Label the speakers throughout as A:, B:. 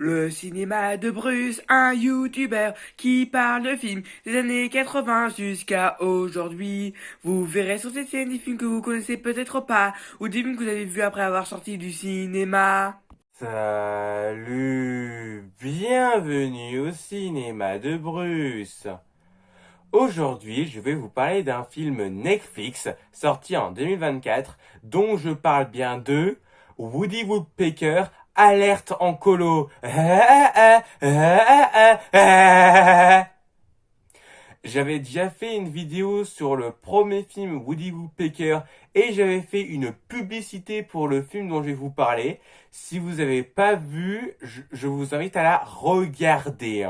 A: Le cinéma de Bruce, un youtubeur qui parle de films des années 80 jusqu'à aujourd'hui. Vous verrez sur cette scène des films que vous connaissez peut-être pas, ou des films que vous avez vus après avoir sorti du cinéma.
B: Salut, bienvenue au cinéma de Bruce. Aujourd'hui, je vais vous parler d'un film Netflix sorti en 2024 dont je parle bien de Woody Woodpecker, alerte en colo. J'avais déjà fait une vidéo sur le premier film Woody Woodpecker et j'avais fait une publicité pour le film dont je vais vous parler. Si vous n'avez pas vu, je vous invite à la regarder.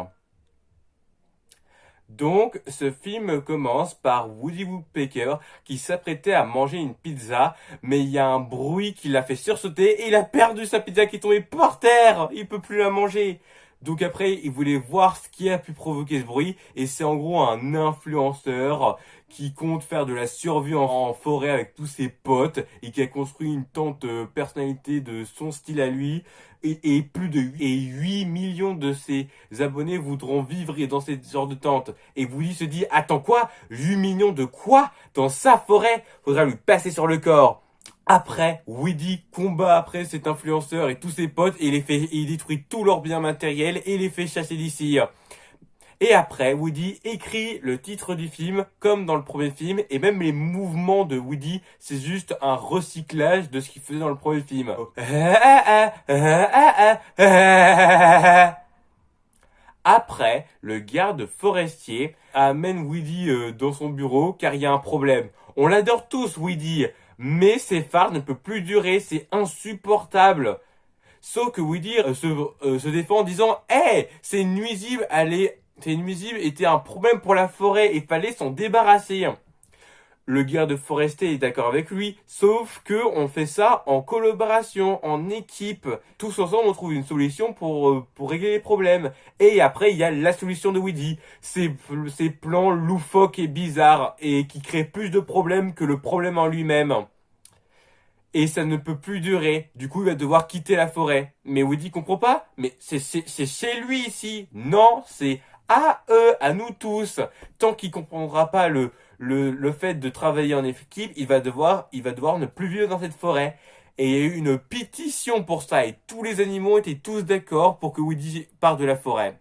B: Donc, ce film commence par Woody Woodpecker qui s'apprêtait à manger une pizza, mais il y a un bruit qui l'a fait sursauter et il a perdu sa pizza qui est tombée par terre. Il peut plus la manger. Donc après, il voulait voir ce qui a pu provoquer ce bruit et c'est en gros un influenceur qui compte faire de la survie en forêt avec tous ses potes et qui a construit une tente personnalité de son style à lui et plus de 8 millions de ses abonnés voudront vivre dans ce genre de tente. Et Woody se dit, attends quoi? 8 millions de quoi? Dans sa forêt? Faudra lui passer sur le corps. Après, Woody combat après cet influenceur et tous ses potes et il détruit tout leur bien matériel et les fait chasser d'ici. Et après, Woody écrit le titre du film comme dans le premier film et même les mouvements de Woody, c'est juste un recyclage de ce qu'il faisait dans le premier film. Après, le garde forestier amène Woody dans son bureau car il y a un problème. On l'adore tous, Woody, mais ses phares ne peuvent plus durer, c'est insupportable. Sauf que Woody se défend en disant hey, c'est nuisible, c'est nuisible était un problème pour la forêt et fallait s'en débarrasser. Le garde forestier est d'accord avec lui, sauf que on fait ça en collaboration, en équipe. Tous ensemble, on trouve une solution pour régler les problèmes. Et après, il y a la solution de Woody. Ces plans loufoques et bizarres et qui créent plus de problèmes que le problème en lui-même. Et ça ne peut plus durer. Du coup, il va devoir quitter la forêt. Mais Woody comprend pas. Mais c'est chez lui ici. Non, c'est à eux, à nous tous. Tant qu'il comprendra pas le fait de travailler en équipe, il va devoir ne plus vivre dans cette forêt. Et il y a eu une pétition pour ça. Et tous les animaux étaient tous d'accord pour que Woody parte de la forêt.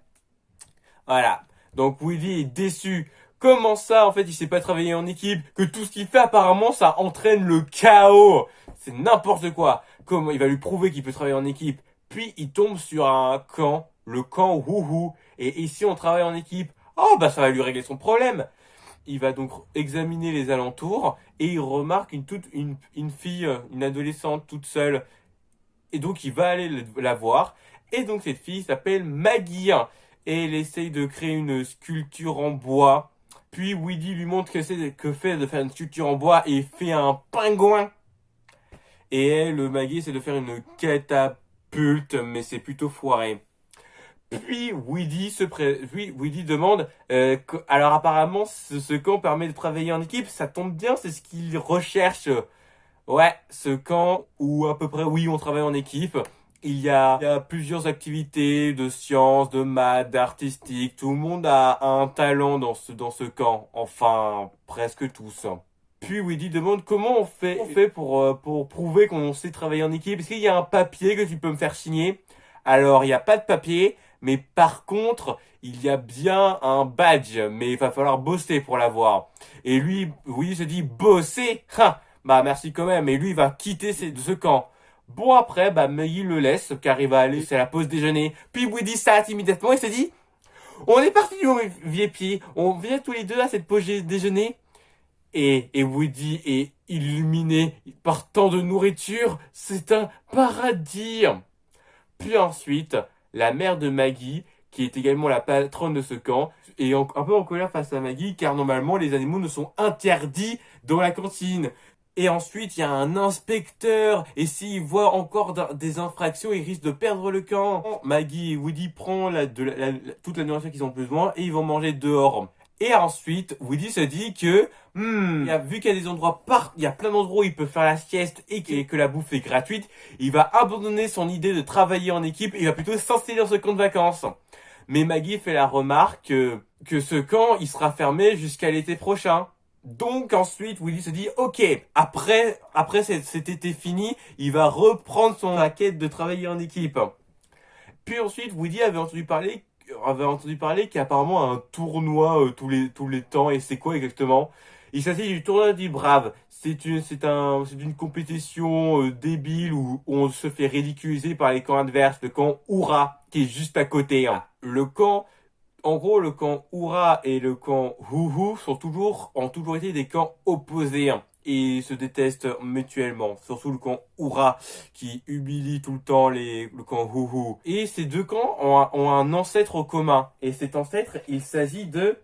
B: Voilà. Donc Woody est déçu. Comment ça, en fait, il sait pas travailler en équipe, que tout ce qu'il fait, apparemment, ça entraîne le chaos. C'est n'importe quoi. Comment il va lui prouver qu'il peut travailler en équipe. Puis il tombe sur un camp, le camp Wouhou. Et ici, on travaille en équipe. Oh, bah ça va lui régler son problème. Il va donc examiner les alentours et il remarque une fille, une adolescente toute seule. Et donc il va aller la voir. Et donc cette fille s'appelle Maggie. Et elle essaye de créer une sculpture en bois. Puis Woody lui montre que fait de faire une sculpture en bois et fait un pingouin. Et elle, Maggie, c'est de faire une catapulte, mais c'est plutôt foiré. Puis Woody demande, alors apparemment ce camp permet de travailler en équipe, ça tombe bien, c'est ce qu'il recherche. Ouais, ce camp où à peu près, oui, on travaille en équipe. Il y a plusieurs activités de sciences, de maths, d'artistique. Tout le monde a un talent dans ce camp. Enfin, presque tous. Puis Woody demande comment on fait pour prouver qu'on sait travailler en équipe. Est-ce qu'il y a un papier que tu peux me faire signer? Alors, il n'y a pas de papier, mais par contre, il y a bien un badge, mais il va falloir bosser pour l'avoir. Et lui, Woody se dit, bosser? Ha! Bah merci quand même. Et lui, il va quitter ce camp. Bon après, bah Maggie le laisse car il va aller, c'est la pause déjeuner. Puis Woody s'arrête immédiatement et se dit, on est parti du vieux pied, on vient tous les deux à cette pause déjeuner. Et Woody est illuminé par tant de nourriture, c'est un paradis. Puis ensuite, la mère de Maggie, qui est également la patronne de ce camp, est un peu en colère face à Maggie, car normalement les animaux ne sont interdits dans la cantine. Et ensuite, il y a un inspecteur, et s'il voit encore des infractions, il risque de perdre le camp. Maggie et Woody prennent toute la nourriture qu'ils ont besoin, et ils vont manger dehors. Et ensuite, Woody se dit que, vu qu'il y a des endroits il y a plein d'endroits où il peut faire la sieste et que la bouffe est gratuite, il va abandonner son idée de travailler en équipe et il va plutôt s'installer dans ce camp de vacances. Mais Maggie fait la remarque que ce camp, il sera fermé jusqu'à l'été prochain. Donc ensuite, Woody se dit, ok, après cet été fini, il va reprendre son quête de travailler en équipe. Puis ensuite, Woody avait entendu parler qu'il y a apparemment un tournoi tous les temps. Et c'est quoi exactement? Il s'agit du tournoi du Brave. C'est une compétition débile où on se fait ridiculiser par les camps adverses. Le camp Hurrah, qui est juste à côté. Hein. En gros, le camp Hurrah et le camp Houhou ont toujours été des camps opposés. Hein, et se détestent mutuellement. Surtout le camp Hurrah qui humilie tout le temps le camp Houhou. Et ces deux camps ont un ancêtre commun. Et cet ancêtre, il s'agit de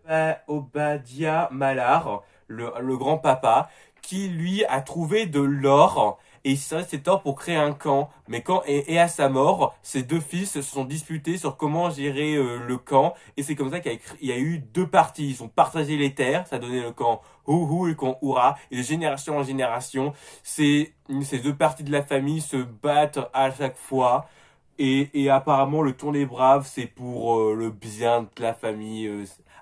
B: Obadiah Malar, le grand-papa, qui lui a trouvé de l'or. Et ça, c'est or pour créer un camp. Mais et à sa mort, ses deux fils se sont disputés sur comment gérer le camp. Et c'est comme ça qu'il y a eu deux parties. Ils ont partagé les terres. Ça a donné le camp Houhou et le camp Hurrah. Et de génération en génération, ces deux parties de la famille se battent à chaque fois. Et apparemment, le tour des braves, c'est pour le bien de la famille.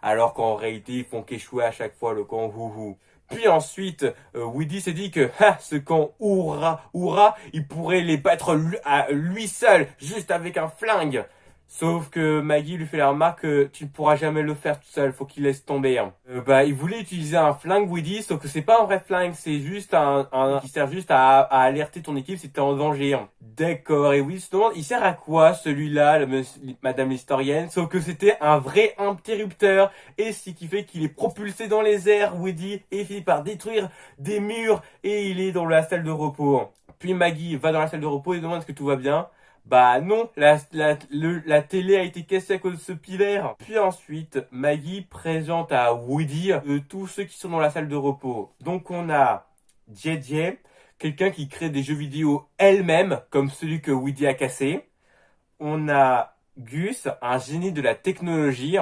B: Alors qu'en réalité, ils font qu'échouer à chaque fois le camp Houhou. Puis ensuite, Woody s'est dit que ce camp Hurrah, il pourrait les battre à lui seul, juste avec un flingue. Sauf que Maggie lui fait la remarque que tu ne pourras jamais le faire tout seul, faut qu'il laisse tomber. Hein. Il voulait utiliser un flingue, Woody, sauf que c'est pas un vrai flingue, c'est juste un qui sert juste à alerter ton équipe si t'es en danger. Hein. D'accord, et Woody se demande, il sert à quoi celui-là, Madame l'historienne? Sauf que c'était un vrai interrupteur, et ce qui fait qu'il est propulsé dans les airs, Woody, et il finit par détruire des murs, et il est dans la salle de repos. Puis Maggie va dans la salle de repos et demande est-ce que tout va bien. Bah non, la télé a été cassée à cause de ce pivert. Puis ensuite, Maggie présente à Woody tous ceux qui sont dans la salle de repos. Donc on a JJ, quelqu'un qui crée des jeux vidéo elle-même, comme celui que Woody a cassé. On a Gus, un génie de la technologie.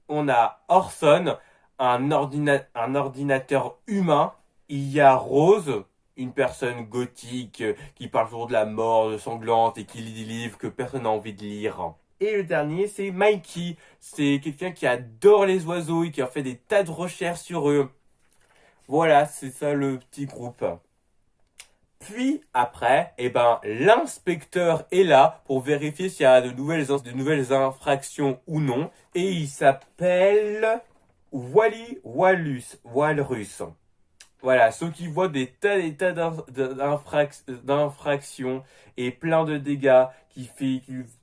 B: On a Orson, un ordinateur humain. Il y a Rose, une personne gothique qui parle toujours de la mort, de sanglante et qui lit des livres que personne n'a envie de lire. Et le dernier, c'est Mikey. C'est quelqu'un qui adore les oiseaux et qui a fait des tas de recherches sur eux. Voilà, c'est ça le petit groupe. Puis après, l'inspecteur est là pour vérifier s'il y a de nouvelles infractions ou non. Et il s'appelle Wally Walrus. Voilà, ceux qui voient des tas d'infractions et plein de dégâts qui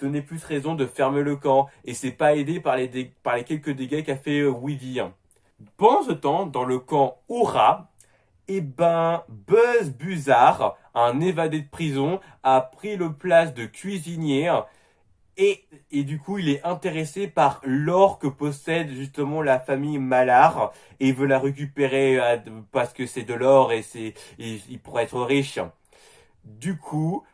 B: donnaient plus raison de fermer le camp. Et c'est pas aidé par les quelques dégâts qu'a fait Woody. Pendant ce temps, dans le camp Hurrah, Buzz Buzzard, un évadé de prison, a pris le place de cuisinier. Et du coup, il est intéressé par l'or que possède justement la famille Malar et il veut la récupérer parce que c'est de l'or et il pourrait être riche. Du coup,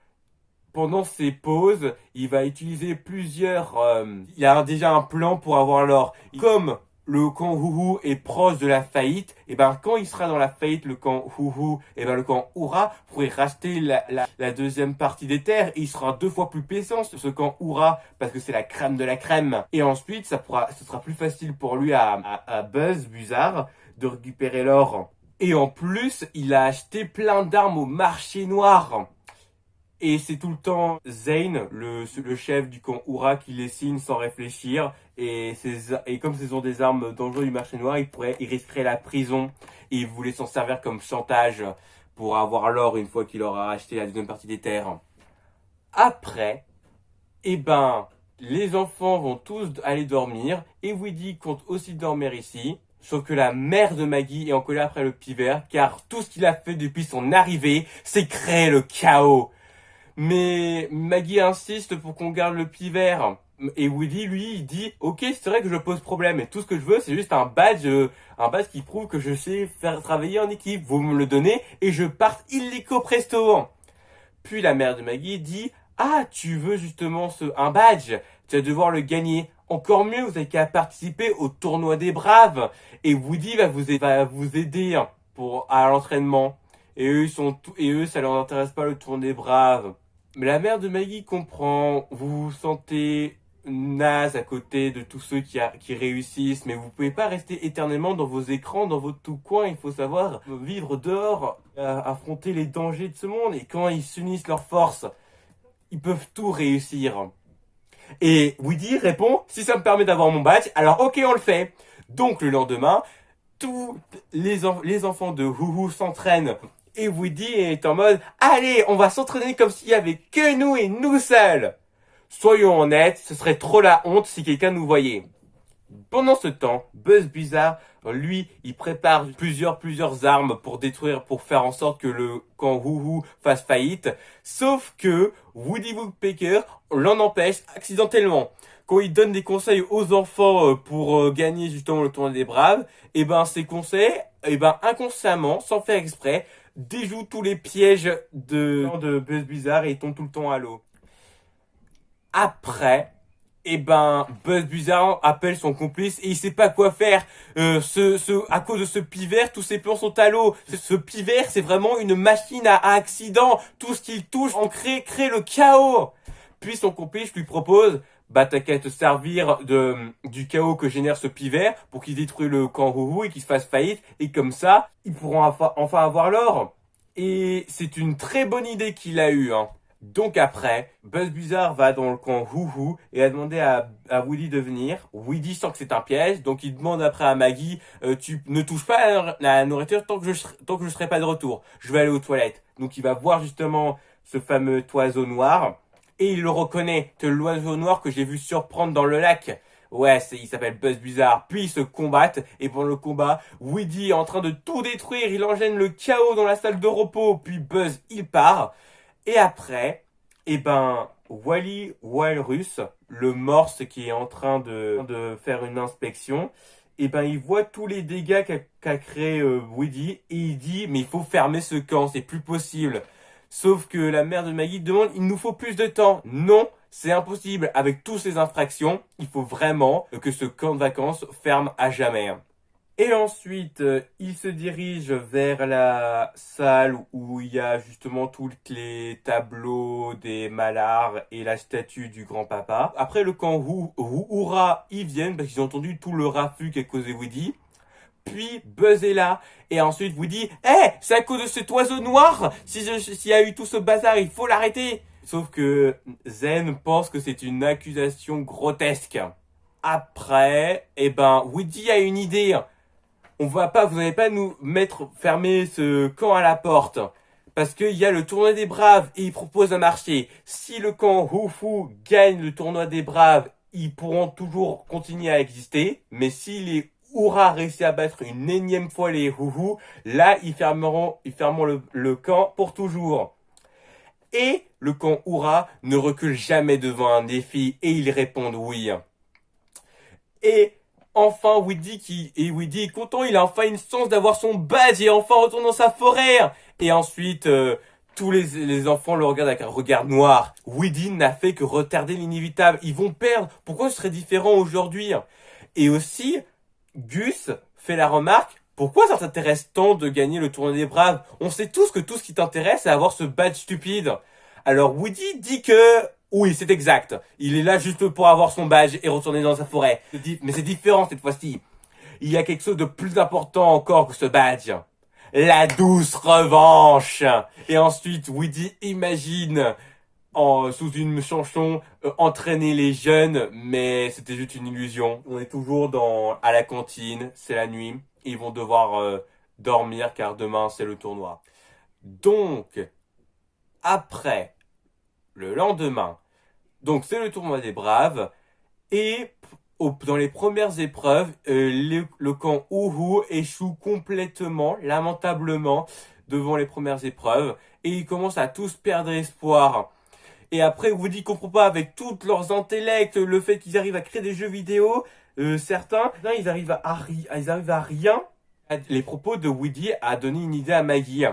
B: pendant ses pauses, il va utiliser il a déjà un plan pour avoir l'or. Comme le camp Houhou est proche de la faillite, et quand il sera dans la faillite, le camp Houhou, le camp Hurrah pourrait racheter la deuxième partie des terres et il sera 2 fois plus puissant ce camp Hurrah parce que c'est la crème de la crème. Et ensuite, ce sera plus facile pour lui à Buzz Buzzard de récupérer l'or. Et en plus, il a acheté plein d'armes au marché noir. Et c'est tout le temps Zane, le chef du camp Hurrah, qui les signe sans réfléchir. Et comme ce sont des armes dangereuses du marché noir, il risquerait la prison. Et il voulait s'en servir comme chantage pour avoir l'or une fois qu'il aura acheté la deuxième partie des terres. Après, les enfants vont tous aller dormir. Et Woody compte aussi dormir ici. Sauf que la mère de Maggie est en colère après le pivert, car tout ce qu'il a fait depuis son arrivée, c'est créer le chaos. Mais Maggie insiste pour qu'on garde le pivert. Et Woody, lui, il dit « Ok, c'est vrai que je pose problème. Et tout ce que je veux, c'est juste un badge qui prouve que je sais faire travailler en équipe. Vous me le donnez et je parte illico presto. » Puis la mère de Maggie dit « Ah, tu veux justement un badge. Tu vas devoir le gagner Encore mieux, vous avez qu'à participer au tournoi des braves. Et Woody va vous aider à l'entraînement. Et eux, ça leur intéresse pas le tournoi des braves. Mais la mère de Maggie comprend. Vous vous sentez naze à côté de tous ceux qui réussissent. Mais vous pouvez pas rester éternellement dans vos écrans, dans votre tout coin. Il faut savoir vivre dehors, affronter les dangers de ce monde. Et quand ils s'unissent leurs forces, ils peuvent tout réussir. Et Woody répond, si ça me permet d'avoir mon badge, alors ok, on le fait. Donc le lendemain, tous les enfants de Houhou s'entraînent. Et Woody est en mode, allez, on va s'entraîner comme s'il y avait que nous et nous seuls. Soyons honnêtes, ce serait trop la honte si quelqu'un nous voyait. Pendant ce temps, Buzz Bizarre, lui, il prépare plusieurs armes pour faire en sorte que le camp Houhou fasse faillite. Sauf que Woody Woodpecker l'en empêche accidentellement. Quand il donne des conseils aux enfants pour gagner justement le tournoi des braves, et ben ces conseils, et ben inconsciemment, sans faire exprès, déjouent tous les pièges de Buzz Bizarre et ils tombent tout le temps à l'eau. Après, et ben Buzz Bizarre appelle son complice et il sait pas quoi faire. À cause de ce pivert, tous ses plans sont à l'eau. Ce pivert, c'est vraiment une machine à accident. Tout ce qu'il touche crée le chaos. Puis son complice lui propose, bah t'as qu'à te servir du chaos que génère ce pivert pour qu'il détruise le camp Houhou et qu'il se fasse faillite. Et comme ça, ils pourront enfin avoir l'or. Et c'est une très bonne idée qu'il a eue, hein. Donc après, Buzz Bizarre va dans le camp Houhou et a demandé à Woody de venir. Woody sent que c'est un piège, donc il demande après à Maggie, tu ne touches pas à la nourriture tant que je serai pas de retour. Je vais aller aux toilettes. Donc il va voir justement ce fameux oiseau noir et il le reconnaît. C'est l'oiseau noir que j'ai vu surprendre dans le lac. Ouais, il s'appelle Buzz Bizarre. Puis ils se combattent et pendant le combat, Woody est en train de tout détruire. Il enchaîne le chaos dans la salle de repos. Puis Buzz, il part. Et après, eh ben, Wally Walrus, le morse qui est en train de faire une inspection, eh ben, il voit tous les dégâts qu'a créé Woody et il dit, mais il faut fermer ce camp, c'est plus possible. Sauf que la mère de Maggie demande, il nous faut plus de temps. Non, c'est impossible. Avec toutes ces infractions, il faut vraiment que ce camp de vacances ferme à jamais. Et ensuite, il se dirige vers la salle où il y a justement tous les tableaux des Malards et la statue du grand-papa. Après le camp Houra, ils viennent parce qu'ils ont entendu tout le raffut qu'a causé Woody. Puis Buzz est là. Et ensuite Woody, c'est à cause de cet oiseau noir. S'il y a eu tout ce bazar, il faut l'arrêter. Sauf que Zen pense que c'est une accusation grotesque. Après, eh ben, Woody a une idée. Vous n'allez pas nous fermer ce camp à la porte. Parce qu'il y a le tournoi des braves et ils proposent un marché. Si le camp Houhou gagne le tournoi des braves, ils pourront toujours continuer à exister. Mais si les Houra réussissent à battre une énième fois les Houhou, là, ils fermeront le camp pour toujours. Et le camp Houra ne recule jamais devant un défi et ils répondent oui. Et enfin, Woody est content, il a enfin une chance d'avoir son badge et enfin retourne dans sa forêt. Et ensuite, tous les enfants le regardent avec un regard noir. Woody n'a fait que retarder l'inévitable. Ils vont perdre. Pourquoi ce serait différent aujourd'hui? Et aussi, Gus fait la remarque, pourquoi ça t'intéresse tant de gagner le tournoi des braves? On sait tous que tout ce qui t'intéresse, c'est avoir ce badge stupide. Alors Woody dit que oui, c'est exact. Il est là juste pour avoir son badge et retourner dans sa forêt. Mais c'est différent cette fois-ci. Il y a quelque chose de plus important encore que ce badge. La douce revanche. Et ensuite, Woody imagine, sous une chanson, entraîner les jeunes, mais c'était juste une illusion. On est toujours à la cantine, c'est la nuit. Ils vont devoir dormir car demain c'est le tournoi. Donc, après, le lendemain, donc c'est le tournoi des braves et dans les premières épreuves, le camp Houhou échoue complètement, lamentablement, devant les premières épreuves et ils commencent à tous perdre espoir. Et après, Woody comprend pas avec tous leurs intellects, le fait qu'ils arrivent à créer des jeux vidéo, certains, ils arrivent à rien. Les propos de Woody a donné une idée à Maggie.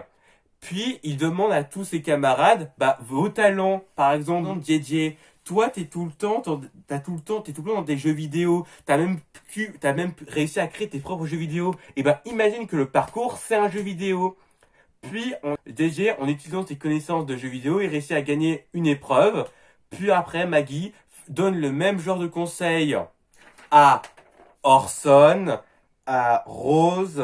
B: Puis, il demande à tous ses camarades, vos talents, par exemple, JJ, toi, t'es tout le temps, t'es tout le temps dans des jeux vidéo. T'as même réussi à créer tes propres jeux vidéo. Et ben, imagine que le parcours, c'est un jeu vidéo. Puis, DG, en utilisant ses connaissances de jeux vidéo, il réussit à gagner une épreuve. Puis après, Maggie donne le même genre de conseil à Orson, à Rose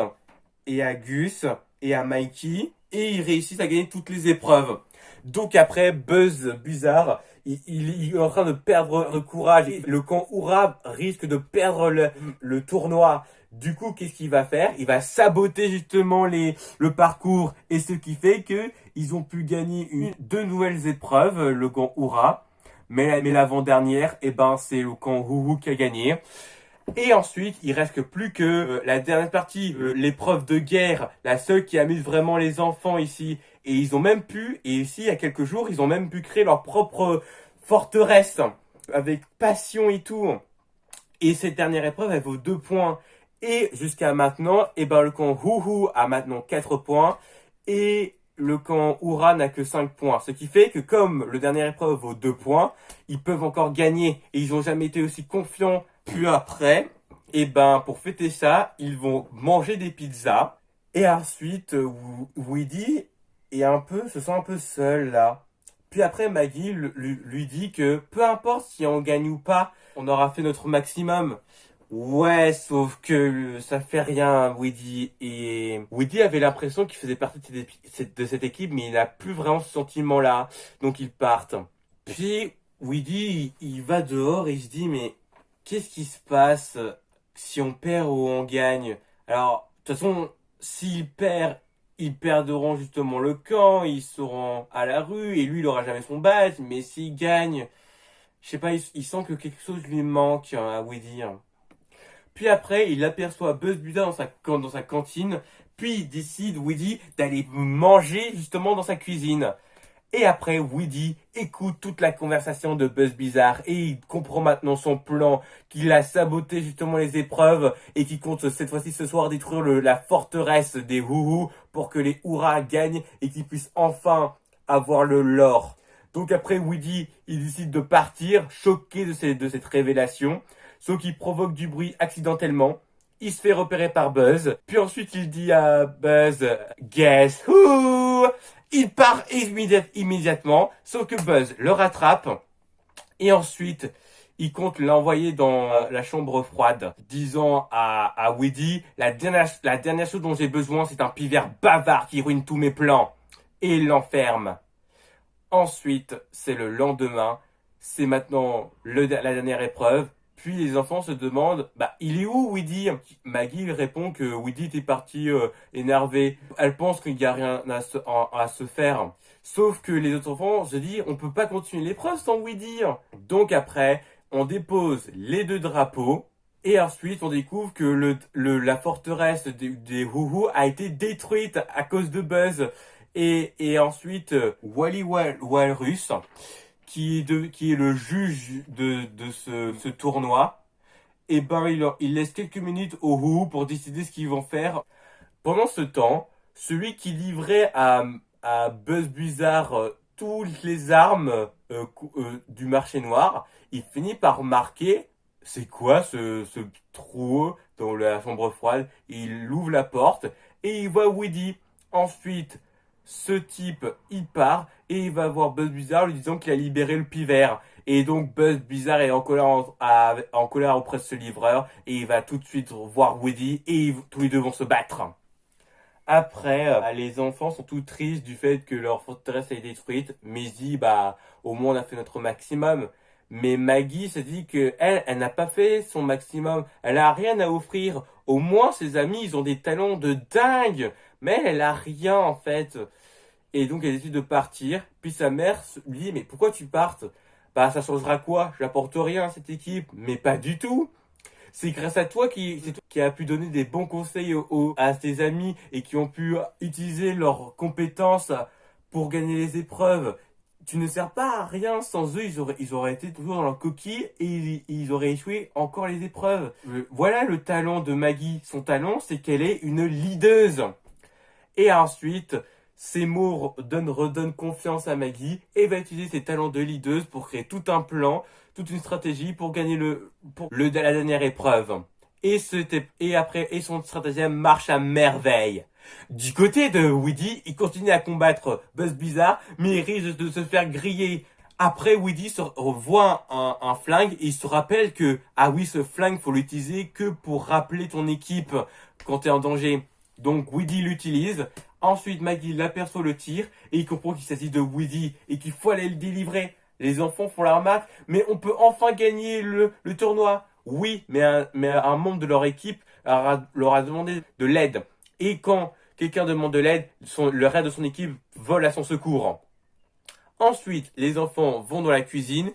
B: et à Gus et à Mikey. Et ils réussissent à gagner toutes les épreuves. Donc après, Buzz Bizarre, il est en train de perdre le courage. Le camp Oura risque de perdre le tournoi. Du coup, qu'est-ce qu'il va faire? Il va saboter justement le parcours. Et ce qui fait que ils ont pu gagner deux nouvelles épreuves, le camp Oura. Mais l'avant-dernière, eh ben, c'est le camp Huhu qui a gagné. Et ensuite, il reste que plus que la dernière partie, l'épreuve de guerre, la seule qui amuse vraiment les enfants ici. Et ils ont même pu, et ici, il y a quelques jours, ils ont même pu créer leur propre forteresse avec passion et tout. Et cette dernière épreuve, elle vaut 2 points. Et jusqu'à maintenant, eh ben, le camp Huhu a maintenant 4 points. Et le camp Oura n'a que 5 points. Ce qui fait que comme le dernier épreuve vaut 2 points, ils peuvent encore gagner. Et ils n'ont jamais été aussi confiants. Puis après, eh ben, pour fêter ça, ils vont manger des pizzas. Et ensuite, Woody se sent un peu seul là. Puis après, Maggie lui dit que peu importe si on gagne ou pas, on aura fait notre maximum. Ouais, sauf que ça fait rien, Woody. Et Woody avait l'impression qu'il faisait partie de cette équipe, mais il n'a plus vraiment ce sentiment-là. Donc ils partent. Puis Woody, il va dehors et il se dit, mais qu'est-ce qui se passe si on perd ou on gagne? Alors, de toute façon, s'il perd, ils perdront justement le camp, ils seront à la rue, et lui, il aura jamais son badge. Mais s'il gagne, je sais pas, il sent que quelque chose lui manque à Woody. Puis après, il aperçoit Buzz Buda dans sa cantine, puis il décide, Woody, d'aller manger justement dans sa cuisine. Et après, Woody écoute toute la conversation de Buzz Bizarre et il comprend maintenant son plan, qu'il a saboté justement les épreuves et qu'il compte cette fois-ci ce soir détruire la forteresse des Huhu pour que les Oura gagnent et qu'ils puissent enfin avoir le lore. Donc après, Woody, il décide de partir, choqué de cette révélation, sauf qu'il provoque du bruit accidentellement. Il se fait repérer par Buzz, puis ensuite il dit à Buzz, Guess who? Il part immédiatement, sauf que Buzz le rattrape, et ensuite, il compte l'envoyer dans la chambre froide, disant à Woody, la dernière chose dont j'ai besoin, c'est un pivert bavard qui ruine tous mes plans. Et il l'enferme. Ensuite, c'est le lendemain, c'est maintenant la dernière épreuve. Puis les enfants se demandent, bah il est où Woody? Maggie répond que Woody était parti énervé. Elle pense qu'il n'y a rien à se faire. Sauf que les autres enfants se disent, on peut pas continuer l'épreuve sans Woody. Donc après, on dépose les 2 drapeaux. Et ensuite, on découvre que la forteresse des Huhu a été détruite à cause de Buzz. Et ensuite, Wally Walrus, qui est le juge de ce tournoi, et ben il laisse quelques minutes au Who pour décider ce qu'ils vont faire. Pendant ce temps, celui qui livrait à Buzz Bizarre toutes les armes du marché noir, il finit par remarquer c'est quoi ce trou dans la chambre froide. Il ouvre la porte et il voit Woody. Ensuite, ce type, il part et il va voir Buzz Bizarre lui disant qu'il a libéré le pivert. Et donc Buzz Bizarre est en colère auprès de ce livreur et il va tout de suite voir Woody et tous les deux vont se battre. Après, les enfants sont tout tristes du fait que leur forteresse a été détruite, mais ils disent bah au moins on a fait notre maximum. Mais Maggie se dit que elle n'a pas fait son maximum, elle a rien à offrir. Au moins ses amis ils ont des talents de dingue, mais elle a rien en fait. Et donc elle décide de partir. Puis sa mère lui dit mais pourquoi tu partes? Bah ça changera quoi? J'apporte rien à cette équipe. Mais pas du tout. C'est grâce à toi c'est toi qui a pu donner des bons conseils à tes amis et qui ont pu utiliser leurs compétences pour gagner les épreuves. Tu ne sers pas à rien sans eux, ils auraient été toujours dans leur coquille et ils auraient échoué encore les épreuves. Voilà le talent de Maggie. Son talent, c'est qu'elle est une leaduse. Et ensuite, Ces mots redonnent confiance à Maggie et va utiliser ses talents de leaduse pour créer tout un plan, toute une stratégie pour gagner la dernière épreuve. Et son stratagème marche à merveille. Du côté de Woody, il continue à combattre Buzz Bizarre, mais il risque de se faire griller. Après, Woody voit un flingue et il se rappelle que, ah oui, ce flingue, faut l'utiliser que pour rappeler ton équipe quand t'es en danger. Donc, Woody l'utilise. Ensuite, Maggie l'aperçoit le tir et il comprend qu'il s'agit de Woody et qu'il faut aller le délivrer. Les enfants font la remarque, mais on peut enfin gagner le tournoi. Oui, mais un membre de leur équipe leur a demandé de l'aide. Et quand quelqu'un demande de l'aide, le reste de son équipe vole à son secours. Ensuite, les enfants vont dans la cuisine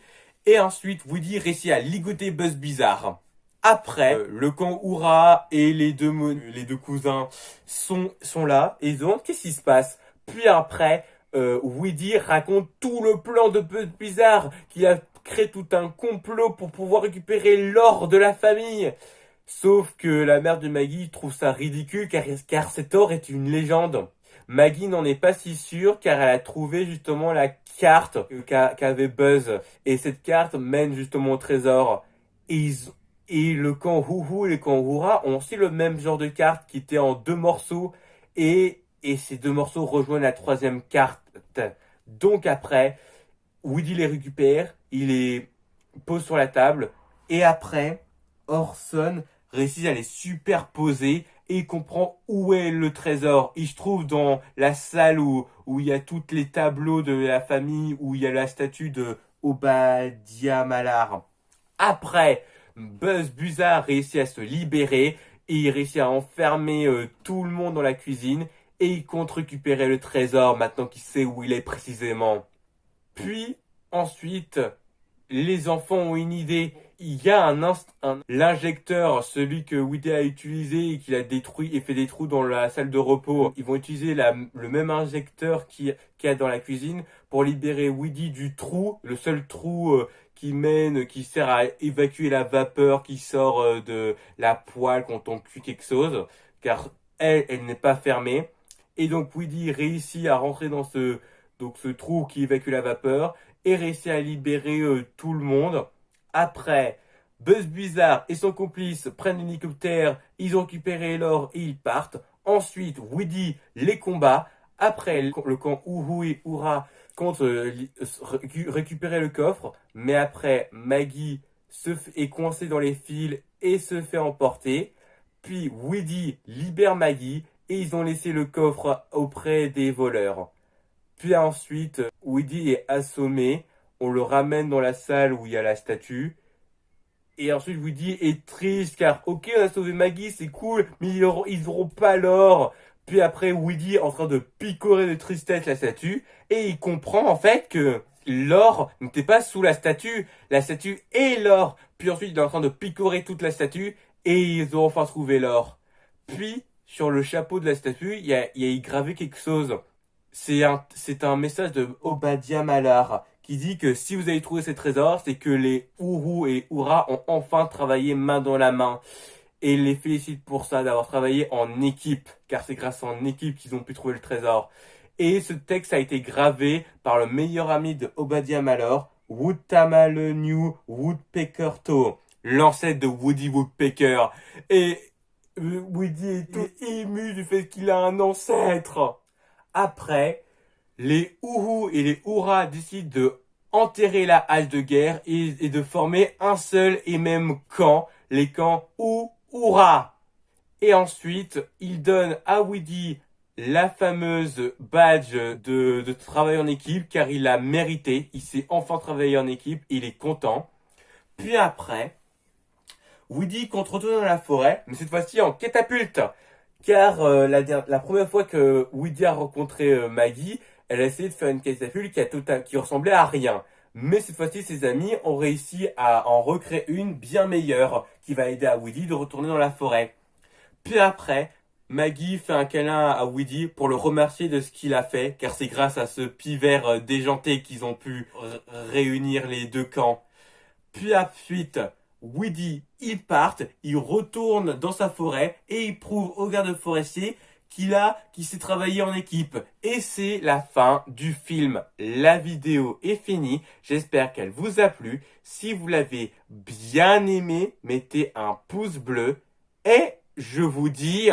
B: et ensuite Woody réussit à ligoter Buzz Bizarre. Après, le camp Oura et les deux cousins sont là et ils demandent qu'est-ce qui se passe. Puis après, Woody raconte tout le plan de Buzz Bizarre, qui a créé tout un complot pour pouvoir récupérer l'or de la famille. Sauf que la mère de Maggie trouve ça ridicule car cet or est une légende. Maggie n'en est pas si sûre car elle a trouvé justement la carte qu'avait Buzz. Et cette carte mène justement au trésor. Et le camp Huhu et le camp Hura ont aussi le même genre de carte qui était en 2 morceaux. Et ces 2 morceaux rejoignent la 3e carte. Donc après, Woody les récupère, il les pose sur la table. Et après, Orson réussit à les superposer et il comprend où est le trésor. Il se trouve dans la salle où il y a tous les tableaux de la famille, où il y a la statue de Obadiah Malhar. Après, Buzz Bizarre réussit à se libérer et il réussit à enfermer tout le monde dans la cuisine et il compte récupérer le trésor maintenant qu'il sait où il est précisément. Puis, ensuite, les enfants ont une idée. Il y a l'injecteur, celui que Woody a utilisé et qu'il a détruit et fait des trous dans la salle de repos. Ils vont utiliser le même injecteur qu'il y a dans la cuisine pour libérer Woody du trou, le seul trou qui sert à évacuer la vapeur qui sort de la poêle quand on cuit quelque chose, car elle n'est pas fermée. Et donc Woody réussit à rentrer dans ce trou qui évacue la vapeur et réussit à libérer tout le monde. Après, Buzz Bizarre et son complice prennent l'hélicoptère, ils ont récupéré l'or et ils partent. Ensuite, Woody les combat. Après, le camp Uhu et Ura compte récupérer le coffre. Mais après, Maggie est coincée dans les fils et se fait emporter. Puis Woody libère Maggie et ils ont laissé le coffre auprès des voleurs. Puis ensuite, Woody est assommé. On le ramène dans la salle où il y a la statue. Et ensuite, Woody est triste car, ok, on a sauvé Maggie, c'est cool, mais ils n'auront pas l'or. Puis après, Woody est en train de picorer de tristesse la statue. Et il comprend en fait que l'or n'était pas sous la statue est l'or. Puis ensuite, il est en train de picorer toute la statue et ils ont enfin trouvé l'or. Puis, sur le chapeau de la statue, il y a gravé quelque chose. C'est un message de Obadiah Malhar qui dit que si vous avez trouvé ces trésors, c'est que les Uru et Ura ont enfin travaillé main dans la main. Et il les félicite pour ça, d'avoir travaillé en équipe, car c'est grâce en équipe qu'ils ont pu trouver le trésor. Et ce texte a été gravé par le meilleur ami de Obadiah Malhar, Woodtamalenu Woodpeckerto, l'ancêtre de Woody Woodpecker. Et Woody est tout ému du fait qu'il a un ancêtre. Après, les Uhu et les Ura décident de enterrer la hache de guerre et de former un seul et même camp, les camps Ura. Et ensuite, ils donnent à Woody la fameuse badge de travail en équipe, car il l'a mérité. Il s'est enfin travaillé en équipe, il est content. Puis après, Woody compte retourner dans la forêt, mais cette fois-ci en catapulte. Car la première fois que Woody a rencontré Maggie, elle a essayé de faire une catapulte qui ressemblait à rien. Mais cette fois-ci, ses amis ont réussi à en recréer une bien meilleure qui va aider à Woody de retourner dans la forêt. Puis après, Maggie fait un câlin à Woody pour le remercier de ce qu'il a fait, car c'est grâce à ce pivert déjanté qu'ils ont pu réunir les deux camps. Puis ensuite, Woody, ils partent, ils retournent dans sa forêt et ils prouvent aux gardes forestiers qui sait travailler en équipe. Et c'est la fin du film. La vidéo est finie. J'espère qu'elle vous a plu. Si vous l'avez bien aimé, mettez un pouce bleu. Et je vous dis...